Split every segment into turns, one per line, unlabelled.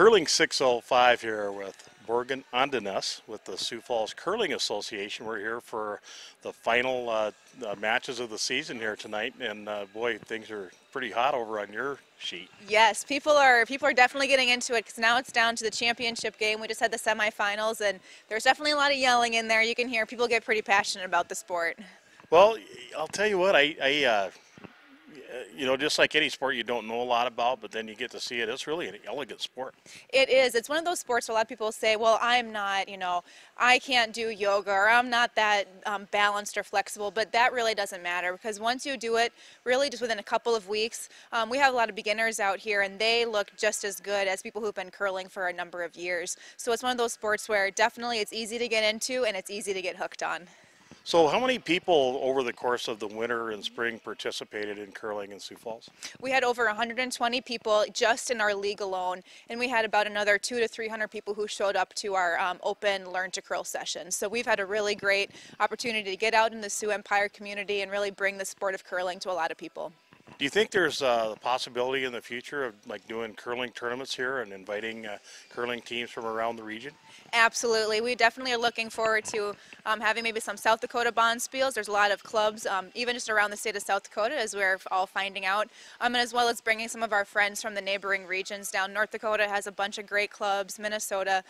Curling 605 here with Morgan Andenas with the Sioux Falls Curling Association. We're here for the final matches of the season here tonight, and boy, things are pretty hot over on your sheet.
Yes, people are definitely getting into it because now it's down to the championship game. We just had the semifinals, and there's definitely a lot of yelling in there. You can hear people get pretty passionate about the sport.
Well, I'll tell you what, you know, just like any sport you don't know a lot about, but then you get to see it. It's really an elegant sport.
It is. It's one of those sports where a lot of people say, well, I'm not, I can't do yoga, or I'm not that balanced or flexible, but that really doesn't matter because once you do it, really just within a couple of weeks, we have a lot of beginners out here and they look just as good as people who've been curling for a number of years. So it's one of those sports where definitely it's easy to get into and it's easy to get hooked on.
So how many people over the course of the winter and spring participated in curling in Sioux Falls?
We had over 120 people just in our league alone, and we had about another 200 to 300 people who showed up to our open Learn to Curl sessions. So we've had a really great opportunity to get out in the Sioux Empire community and really bring the sport of curling to a lot of people.
Do you think there's a possibility in the future of like doing curling tournaments here and inviting curling teams from around the region?
Absolutely. We definitely are looking forward to having maybe some South Dakota bonspiels. There's a lot of clubs, even just around the state of South Dakota, as we're all finding out, and as well as bringing some of our friends from the neighboring regions down. North Dakota has a bunch of great clubs, Minnesota,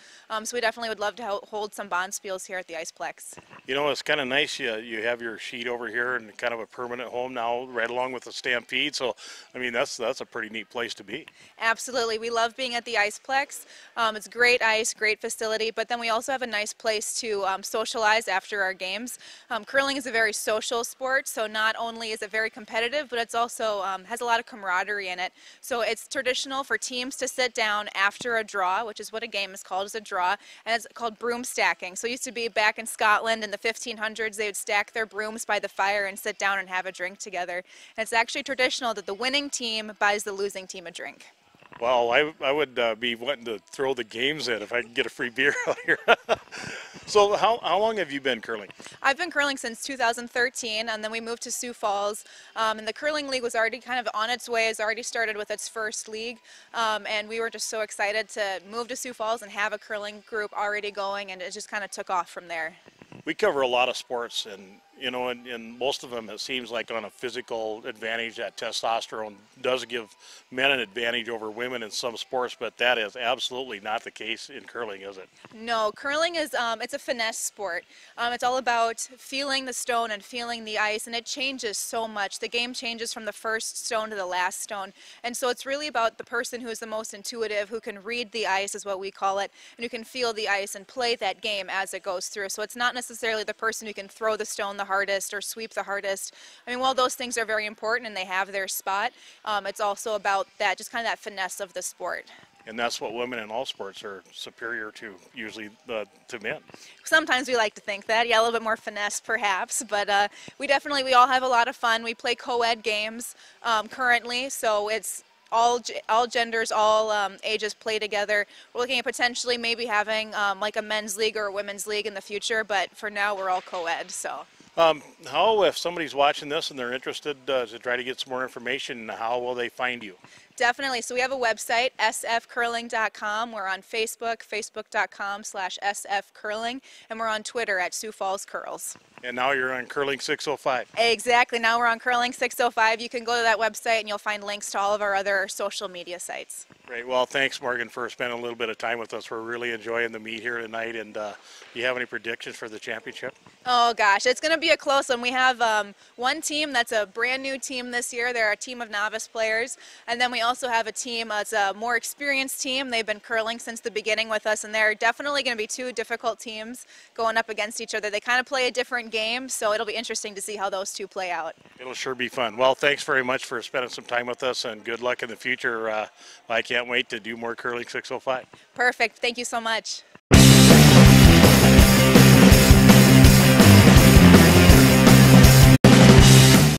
so we definitely would love to hold some bonspiels here at the Iceplex.
You know, it's kind of nice you have your sheet over here and kind of a permanent home now, right along with the Stampede. So, I mean, that's a pretty neat place to be.
Absolutely. We love being at the Iceplex. It's great ice, great facility, but then we also have a nice place to socialize after our games. Curling is a very social sport, so not only is it very competitive, but it's also has a lot of camaraderie in it. So it's traditional for teams to sit down after a draw, which is what a game is called, is a draw, and it's called broom stacking. So it used to be back in Scotland in the 1500s, they would stack their brooms by the fire and sit down and have a drink together. And it's actually traditional that the winning team buys the losing team a drink.
Well, I would be wanting to throw the games in if I could get a free beer out here. So how long have you been curling?
I've been curling since 2013, and then we moved to Sioux Falls, and the curling league was already kind of on its way. It's already started with its first league, and we were just so excited to move to Sioux Falls and have a curling group already going, and it just kind of took off from there.
We cover a lot of sports, and you know, in most of them, it seems like on a physical advantage, that testosterone does give men an advantage over women in some sports, but that is absolutely not the case in curling, is it?
No, curling is it's a finesse sport. It's all about feeling the stone and feeling the ice, and it changes so much. The game changes from the first stone to the last stone, and so it's really about the person who is the most intuitive, who can read the ice, is what we call it, and who can feel the ice and play that game as it goes through. So it's not necessarily the person who can throw the stone the hardest or sweep the hardest. I mean, while those things are very important and they have their spot, it's also about that, just kind of that finesse of the sport.
And that's what women in all sports are superior to, usually, to men.
Sometimes we like to think that, yeah, a little bit more finesse perhaps, but we all have a lot of fun. We play co-ed games currently, so it's all genders, all ages play together. We're looking at potentially maybe having like a men's league or a women's league in the future, but for now we're all co-ed. So.
How, if somebody's watching this and they're interested to try to get some more information, how will they find you?
Definitely. So we have a website, sfcurling.com. We're on Facebook, facebook.com/sfcurling, and we're on Twitter at Sioux Falls Curls.
And now you're on Curling 605.
Exactly. Now we're on Curling 605. You can go to that website and you'll find links to all of our other social media sites.
Great. Well, thanks, Morgan, for spending a little bit of time with us. We're really enjoying the meet here tonight. And do you have any predictions for the championship?
Oh, gosh. It's going to be a close one. We have one team that's a brand new team this year. They're a team of novice players. And then we also have a team that's a more experienced team. They've been curling since the beginning with us. And they're definitely going to be two difficult teams going up against each other. They kind of play a different game, so it'll be interesting to see how those two play out.
It'll sure be fun. Well, thanks very much for spending some time with us, and good luck in the future. I can't wait to do more Curling 605.
Perfect. Thank you so much.